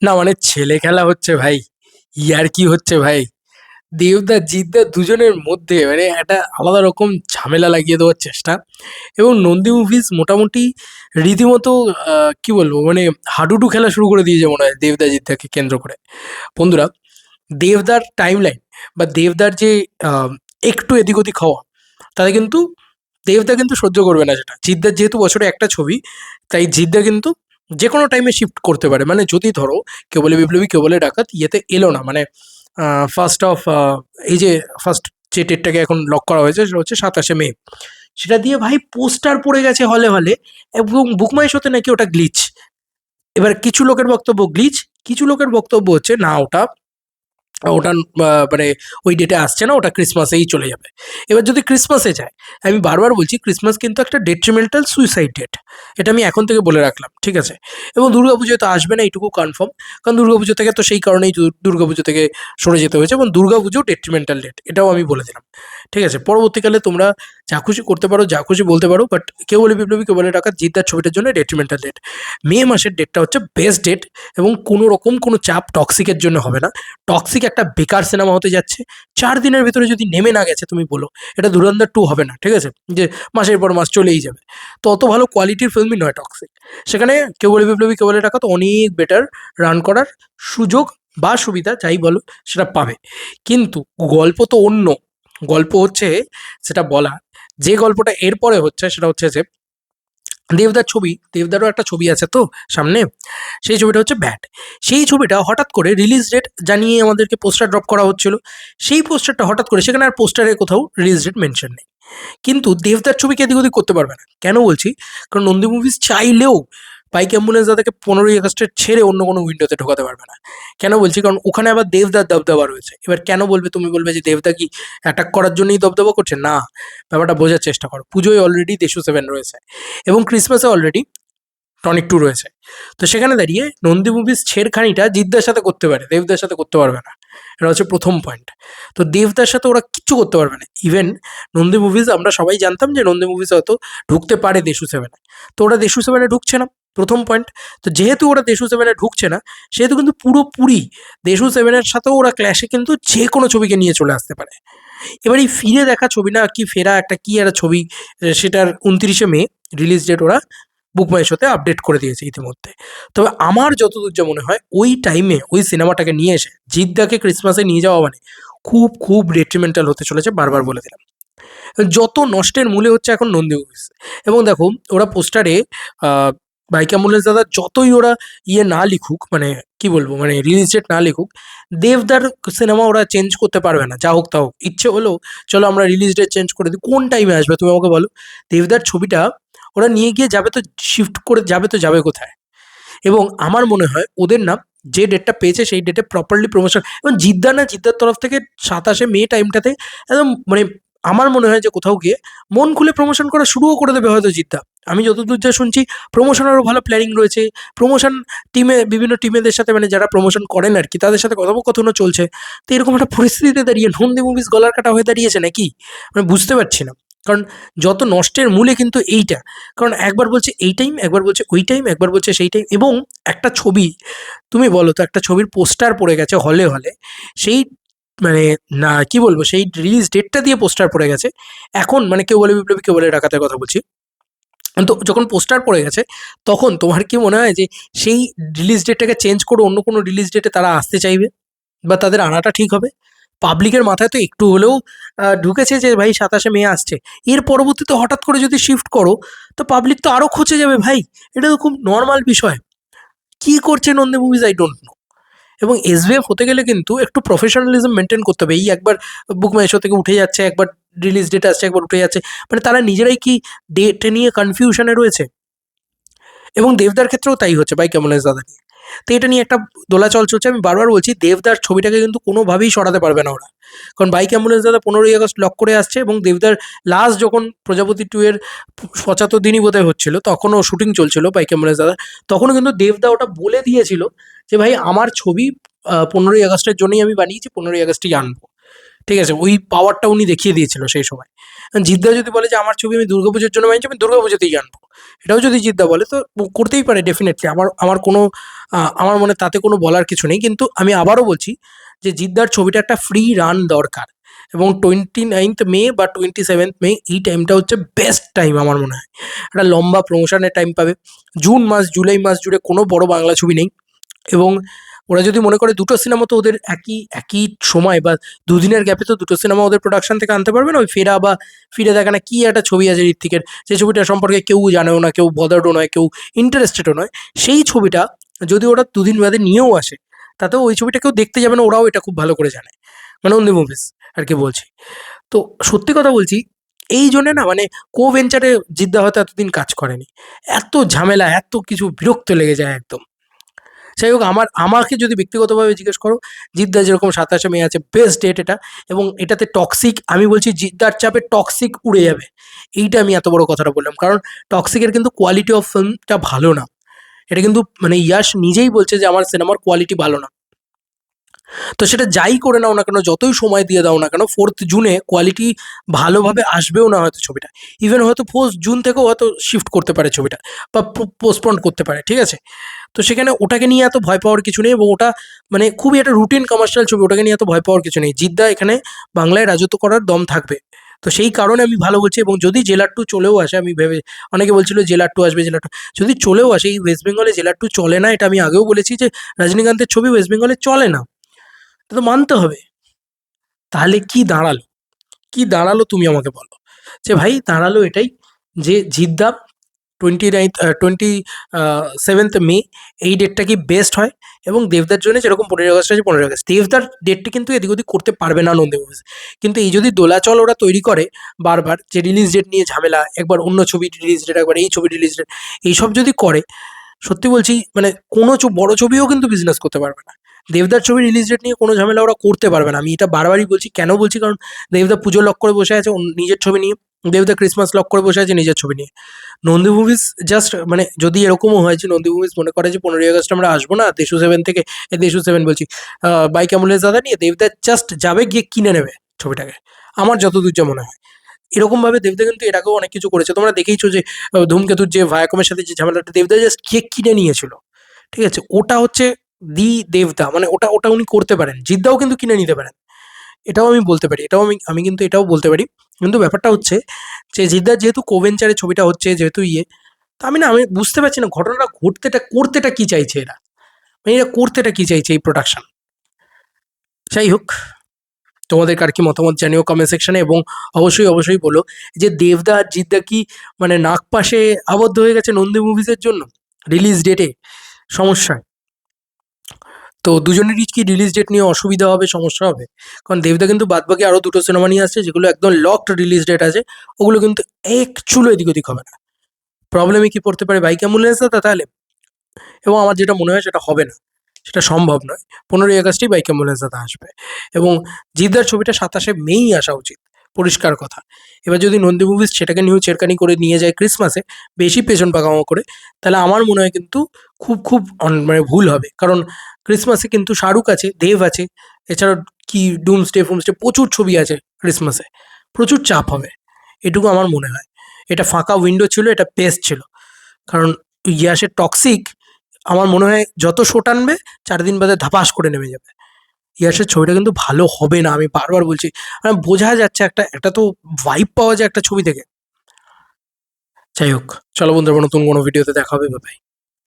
না মানে ছেলে খেলা হচ্ছে ভাই, ইয়ার্কি হচ্ছে ভাই। দেবদা জিদ্দা দুজনের মধ্যে মানে একটা আলাদা রকম ঝামেলা লাগিয়ে দেওয়ার চেষ্টা। এবং নন্দী মুভিজ মোটামুটি রীতিমতো কি বলবো মানে হাডুডু খেলা শুরু করে দিয়েছে মনে হয় দেবদা জিদ্দাকে কেন্দ্র করে। বন্ধুরা, দেবদার টাইমলাইন বা দেবদার যে আহ, একটু এদিক ওদিক হওয়া, তাতে কিন্তু দেবদা কিন্তু সহ্য করবে না সেটা। জিদ্দার যেহেতু বছরে একটা ছবি, তাই জিদ্দা কিন্তু যে কোনো টাইমে শিফট করতে পারে। মানে যদি ধরো কেউ বলে বিপ্লবী, কেউ বলে ডাকাত, ইয়েতে এলো না মানে ফার্স্ট অফ এই যে ফার্স্ট যে ডেটটাকে এখন লক করা হয়েছে সেটা হচ্ছে 27শে মে। সেটা দিয়ে ভাই পোস্টার পড়ে গেছে হলে হলে, এবং বুকমাই শোতে নাকি ওটা গ্লিচ। এবার কিছু লোকের বক্তব্য গ্লিচ, কিছু লোকের বক্তব্য হচ্ছে না, ওটা ওটা মানে ওই ডেটে আসছে না, ওটা ক্রিসমাসেই চলে যাবে। এবার যদি ক্রিসমাসে যায়, আমি বারবার বলছি ক্রিসমাস কিন্তু একটা ডেট্রিমেন্টাল সুইসাইড ডেট, এটা আমি এখন থেকে বলে রাখলাম, ঠিক আছে? এবং দুর্গাপুজোয় তো আসবে না এইটুকু কনফার্ম, কারণ দুর্গাপুজো থেকে তো সেই কারণেই দুর্গাপুজো থেকে সরে যেতে হয়েছে, এবং দুর্গাপুজো ডেট্রিমেন্টাল ডেট, এটাও আমি বলে দিলাম। ঠিক আছে, পরবর্তীকালে তোমরা যা খুশি করতে পারো, যা খুশি বলতে পারো, বাট কেউ বলে বিপ্লবী, কেউ বলে ডাকাত, জিদ্দার ছবিটার জন্য ডেট্রিমেন্টাল ডেট। মে মাসের ডেটটা হচ্ছে বেস্ট ডেট, এবং কোনো রকম কোনো চাপ টক্সিকের জন্য হবে না। টক্সিক একটা বেকার সিনেমা হতে যাচ্ছে, 4 দিনের ভিতরে যদি নেমে না গেছে, তুমি বলো এটা ধুরন্ধর 2 হবে না, ঠিক আছে? যে মাসের পর মাস চলেই যাবে, তো অত ভালো কোয়ালিটির ফিল্মই নয় টক্সিক। সেখানে কেউ বলে বিপ্লবী, কেউ বলে টাকা, তো অনেক বেটার রান করার সুযোগ বা সুবিধা যাই বলো সেটা পাবে। কিন্তু গল্প তো অন্য, গল্প হচ্ছে সেটা বলা, যে গল্পটা এরপরে হচ্ছে সেটা হচ্ছে যে দেবদার ছবি, দেবদারও একটা ছবি আছে তো সামনে, সেই ছবিটা হচ্ছে ব্যাট। সেই ছবিটা হঠাৎ করে রিলিজ ডেট জানিয়ে আমাদেরকে পোস্টার ড্রপ করা হচ্ছিল। সেই পোস্টারটা হঠাৎ করে, সেখানে আর পোস্টারে কোথাও রিলিজ ডেট মেনশন নেই। কিন্তু দেবদার ছবিকে এদিক ওদিক করতে পারবে না। কেন বলছি? কারণ নন্দী মুভিজ চাইলেও বাইক অ্যাম্বুলেন্স দাদাকে 15ই আগস্টের ছেড়ে অন্য কোনো উইন্ডোতে ঢোকাতে পারবে না। কেন বলছি? কারণ ওখানে আবার দেবদার দবদবা রয়েছে। এবার কেন বলবে, তুমি বলবে যে দেবদা কি অ্যাটাক করার জন্যই দবদবা করছে? না, ব্যাপারটা বোঝার চেষ্টা করো। পুজোয় অলরেডি দেশু 7 রয়েছে, এবং ক্রিসমাসে অলরেডি টনিক 2 রয়েছে। তো সেখানে দাঁড়িয়ে নন্দী মুভিজ ছেড়খানিটা জিদ্দার সাথে করতে পারে, দেবদার সাথে করতে পারবে না। এটা হচ্ছে প্রথম পয়েন্ট। তো দেবদার সাথে ওরা কিচ্ছু করতে পারবে না। ইভেন নন্দী মুভিজ, আমরা সবাই জানতাম যে নন্দী মুভিজ হয়তো ঢুকতে পারে দেশু 7-এ, তো ওরা দেশু 7-এ ঢুকছে না, প্রথম পয়েন্ট। তো যেহেতু ওরা দেশু 7-এ ঢুকছে না, সেহেতু কিন্তু পুরোপুরি দেশু 7-এর সাথেও ওরা ক্ল্যাশে কিন্তু যে কোনো ছবিকে নিয়ে চলে আসতে পারে। এবার এই ফিরে দেখা ছবি না কি ফেরা একটা কি একটা ছবি, সেটার 29শে মে রিলিজ ডেট ওরা বুক মাই শোতে আপডেট করে দিয়েছে ইতিমধ্যে। তবে আমার যতদূর যা মনে হয়, ওই টাইমে ওই সিনেমাটাকে নিয়ে এসে জিদ্দাকে ক্রিসমাসে নিয়ে যাওয়া মানে খুব খুব ডেট্রিমেন্টাল হতে চলেছে, বারবার বলে দিলাম। যত নষ্টের মূলে হচ্ছে এখন নন্দী মুভিজ। এবং দেখো, ওরা পোস্টারে বাইক অ্যাম্বুলেন্স দাদা যতই ওরা ইয়ে না লিখুক, মানে কি বলবো, মানে রিলিজ ডেট না লিখুক, দেবদার সিনেমা ওরা চেঞ্জ করতে পারবে না। যা হোক তা হোক, ইচ্ছে হলো চলো আমরা রিলিজ ডেট চেঞ্জ করে দিই, কোন টাইমে আসবে তুমি আমাকে বলো? দেবদার ছবিটা ওরা নিয়ে গিয়ে যাবে তো, শিফট করে যাবে তো যাবে কোথায়? এবং আমার মনে হয় ওদের না, যে ডেটটা পেয়েছে সেই ডেটে প্রপারলি প্রমোশন, এবং জিদ্দার না, জিদ্দার তরফ থেকে 27শে মে টাইমটাতে একদম মানে আমার মনে হয় যে কোথাও গিয়ে মন খুলে প্রমোশন করা শুরুও করে দেবে হয়তো জিদ্দা। আমি যতদূর যা শুনছি, প্রমোশনেরও ভালো প্ল্যানিং রয়েছে। প্রমোশন টিমে, বিভিন্ন টিমেদের সাথে, মানে যারা প্রমোশন করেন আর কি, তাদের সাথে কথোপকথনও চলছে। তো এরকম একটা পরিস্থিতিতে দাঁড়িয়ে নন্দী মুভিজ গলার কাটা হয়ে দাঁড়িয়েছে নাকি, মানে বুঝতে পারছি না। কারণ যত নষ্টের মূলে কিন্তু এইটা। কারণ একবার বলছে এই টাইম, একবার বলছে ওই টাইম, একবার বলছে সেই টাইম। এবং একটা ছবি, তুমি বলো তো, একটা ছবির পোস্টার পড়ে গেছে হলে হলে, সেই মানে না কি বলবো, সেই রিলিজ ডেটটা দিয়ে পোস্টার পড়ে গেছে। এখন মানে কেউ বলে বিপ্লবী, কেউ বলে ডাকাতের কথা বলছি। তো যখন পোস্টার পড়ে গেছে, তখন তোমার কি মনে হয় যে সেই রিলিজ ডেটটাকে চেঞ্জ করে অন্য কোনো রিলিজ ডেটে তারা আসতে চাইবে, বা তাদের আনাটা ঠিক হবে? পাবলিকের মাথায় তো একটু হলেও ঢুকেছে যে ভাই 27শে মে আসছে। এর পরবর্তীতে হঠাৎ করে যদি শিফট করো, তো পাবলিক তো আরো খচে যাবে ভাই। এটা তো খুব নর্মাল বিষয়। কি করছে Nandi movies, I don't know. এবং এসভিএফ হতে গেলে কিন্তু একটু প্রফেশনালিজম মেনটেন করতে হবে। এই একবার বুক মাই শো থেকে উঠে যাচ্ছে, একবার রিলিজ ডেট আসছে, একবার উঠে যাচ্ছে, মানে তারা নিজেরাই কি ডেট নিয়ে কনফিউশনে রয়েছে? এবং দেবদার ক্ষেত্রেও তাই হচ্ছে, বাইক অ্যাম্বুলেন্স দাদা নিয়ে। তো এটা নিয়ে একটা দোলাচল চলছে। আমি বারবার বলছি, দেবদার ছবিটাকে কিন্তু কোনোভাবেই সরাতে পারবে না ওরা। কারণ বাইক অ্যাম্বুলেন্স দাদা 15ই আগস্ট লক করে আসছে, এবং দেবদার লাস্ট যখন প্রজাপতি 2-এর 75 দিনই বোধহয় হচ্ছিল, তখনও শুটিং চলছিল বাইক অ্যাম্বুলেন্স দাদা। তখনও কিন্তু দেবদা ওটা বলে দিয়েছিল যে ভাই আমার ছবি 15ই আগস্টের জন্যই আমি বানিয়েছি, 15ই আগস্টই আনবো। ঠিক আছে? ওই পাওয়ারটা উনি দেখিয়ে দিয়েছিল সেই সময়। জিদ্দা যদি বলে যে আমার ছবি আমি দুর্গাপুজোর জন্য বানিয়েছি, আমি দুর্গাপুজোতেই আনবো। এটাও যদি জিদ্দা বলে তো করতেই পারে ডেফিনেটলি। আমার আমার কোনো আমার মনে তাতে কোনো বলার কিছু নেই। কিন্তু আমি আবারও বলছি যে জিদ্দার ছবিটা একটা ফ্রি রান দরকার এবং 29th মে বা 27th মে এই টাইমটা হচ্ছে বেস্ট টাইম আমার মনে হয়। একটা লম্বা প্রমোশনের টাইম পাবে। জুন মাস, জুলাই মাস জুড়ে কোনো বড় বাংলা ছবি নেই এবং ওরা যদি মনে করে দুটো সিনেমা তো ওদের একই একই সময় বা দুদিনের গ্যাপে তো দুটো সিনেমা ওদের প্রোডাকশন থেকে আনতে পারবে না। ওই ফেরা বা ফিরে দেখা না কি একটা ছবি আছে ঋত্বিকের, যে ছবিটা সম্পর্কে কেউ জানেও না, কেউ বদার্ডও নয়, কেউ ইন্টারেস্টেডও নয়, সেই ছবিটা যদি ওরা দুদিন বাদে নিয়েও আসে তাতেও ওই ছবিটা কেউ দেখতে যাবে না, ওরাও এটা খুব ভালো করে জানে। মানে অন্য মুভিস আর কি বলছি। তো সত্যি কথা বলছি, এই জন্যে না মানে ভেঞ্চারে জিদ্দা হয়তো এতদিন কাজ করেনি। এত ঝামেলা, এত কিছু বিরক্ত লেগে যায় একদম। যাই হোক, আমাকে যদি ব্যক্তিগতভাবে জিজ্ঞেস করো, জিদ্দা যেরকম 27শে মে আছে বেস্ট ডেট এটা, এবং এটাতে টক্সিক, আমি বলছি জিদ্দার চাপে টক্সিক উড়ে যাবে। এইটা আমি এত বড় কথাটা বললাম কারণ টক্সিকের কিন্তু কোয়ালিটি অফ ফিল্মটা ভালো না। এটা কিন্তু মানে ইয়াশ নিজেই বলছে যে আমার সিনেমার কোয়ালিটি ভালো না। তো সেটা যাই করে নাও না কেন, যতই সময় দিয়ে দাও না কেন, 4th জুনে কোয়ালিটি ভালোভাবে আসবেও না হয়তো ছবিটা। ইভেন হয়তো 1st জুন থেকেও হয়তো শিফট করতে পারে ছবিটা বা পোস্টপন্ড করতে পারে, ঠিক আছে? তো সেখানে ওটাকে নিয়ে এত ভয় পাওয়ার কিছু নেই এবং ওটা মানে খুবই একটা রুটিন কমার্শিয়াল ছবি, ওটাকে নিয়ে এত ভয় পাওয়ার কিছু নেই। জিদ্দা এখানে বাংলায় রাজত্ব করার দম থাকবে। তো সেই কারণে আমি ভালো বলছি। এবং যদি জেলার 2 চলেও আসে, আমি ভেবে, অনেকে বলছিল জেলার 2 আসবে, জেলার 2 যদি চলেও আসে, এই ওয়েস্ট বেঙ্গলে জেলার 2 চলে না, এটা আমি আগেও বলেছি যে রজনীকান্তের ছবি ওয়েস্ট বেঙ্গলে চলে না, এটা তো মানতে হবে। তাহলে কি দাঁড়ালো? কি দাঁড়ালো তুমি আমাকে বলো। যে ভাই দাঁড়ালো এটাই যে জিদ্দা 27th মে এই ডেটটা কি বেস্ট হয়, এবং দেবদার জন্য যেরকম 15ই আগস্ট আছে 15ই আগস্ট, দেবদার ডেটটি কিন্তু এদিক ওদিক করতে পারবে না নন্দী মুভিজ। কিন্তু এই যদি দোলাচল ওরা তৈরি করে বারবার, যে রিলিজ ডেট নিয়ে ঝামেলা, একবার অন্য ছবি রিলিজ ডেট, একবার এই ছবি রিলিজ ডেট, এইসব যদি করে, সত্যি বলছি মানে কোনো বড় ছবিও কিন্তু বিজনেস করতে পারবে না। দেবদার ছবি রিলিজ ডেট নিয়ে কোনো ঝামেলা ওরা করতে পারবে না। আমি এটা বারবারই বলছি। কেন বলছি? কারণ দেবদা পুজো লক করে বসে আছে নিজের ছবি নিয়ে, দেবদা ক্রিসমাস লক করে বসে আছে নিজের ছবি নিয়ে। নন্দী মুভিজ জাস্ট মানে যদি এরকমও হয় যে নন্দী মুভিজ মনে করে যে 15ই আগস্ট আমরা আসবো না, দেশু 7 থেকে, দেশু 7 বলছি, বাইক অ্যাম্বুলেন্স দাদা নিয়ে, দেবদা জাস্ট যাবে গিয়ে কিনে নেবে ছবিটাকে, আমার যতদূর যা মনে হয়। এরকমভাবে দেবদা কিন্তু এর আগেও অনেক কিছু করেছে, তোমরা দেখেইছো যে ধূমকেতুর যে ভায়াকমের সাথে যে ঝামেলাটা, দেবদা জাস্ট গিয়ে কিনে নিয়েছিল, ঠিক আছে? ওটা হচ্ছে দি দেবদা, মানে ওটা ওটা উনি করতে পারেন। জিদ্দাও কিন্তু কিনে নিতে পারেন, এটাও আমি বলতে পারি, এটাও আমি আমি কিন্তু এটাও বলতে পারি। কিন্তু ব্যাপারটা হচ্ছে যে জিদ্দার যেহেতু কোভেঞ্চারে ছবিটা হচ্ছে, যেহেতু তো আমি বুঝতে পারছি না ঘটনাটা করতেটা কি চাইছে এরা, মানে এরা করতেটা কি চাইছে এই প্রোডাকশন। যাই হোক, তোমাদের কার কি মতামত জানিও কমেন্ট সেকশনে, এবং অবশ্যই অবশ্যই বলো যে দেবদা আর জিদ্দা কি মানে নাগপাশে আবদ্ধ হয়ে গেছে নন্দী মুভিজের জন্য রিলিজ ডেটে সমস্যায়। তো দুজনেরই কি রিলিজ ডেট নিয়ে অসুবিধা হবে, সমস্যা হবে? কারণ দেবদা কিন্তু বাদবাকি আরো দুটো সিনেমা নিয়ে আসছে যেগুলো একদম লকড রিলিজ ডেট আছে, ওগুলো কিন্তু এক চুলো এদিক ওদিক হবে না। প্রবলেমে কি পড়তে পারে বাইক অ্যাম্বুলেন্স দাদা তাহলে? এবং আমার যেটা মনে হয় সেটা হবে না, সেটা সম্ভব নয়। 15ই আগস্টেই বাইক অ্যাম্বুলেন্স দাদা আসবে এবং জিদ্দার ছবিটা 27শে মেই আসা উচিত, পরিষ্কার কথা। এবার যদি নন্দী মুভিজ সেটাকে নিয়েও চেরকানি করে নিয়ে যায় ক্রিসমাসে, বেশি পেছন পাকামো করে, তাহলে আমার মনে হয় কিন্তু খুব খুব মানে ভুল হবে। কারণ ক্রিসমাসে কিন্তু শাহরুখ আছে, দেব আছে, এছাড়া কি ডুমসডে ফুমসডে প্রচুর ছবি আছে ক্রিসমাসে, প্রচুর চাপ হবে, এটুকু আমার মনে হয়। এটা ফাঁকা উইন্ডো ছিল, এটা বেস্ট ছিল। কারণ ইয়াসের টক্সিক আমার মনে হয় যত শো টানবে 4 দিন বাদে ধাপাস করে নেমে যাবে। ইয়াসের ছবিটা কিন্তু ভালো হবে না, আমি বারবার বলছি। বোঝা যাচ্ছে একটা একটা তো ভাইব পাওয়া যায় একটা ছবি থেকে। যাই হোক, চলো বন্ধুরা, নতুন কোনো ভিডিওতে দেখা হবে, বাই।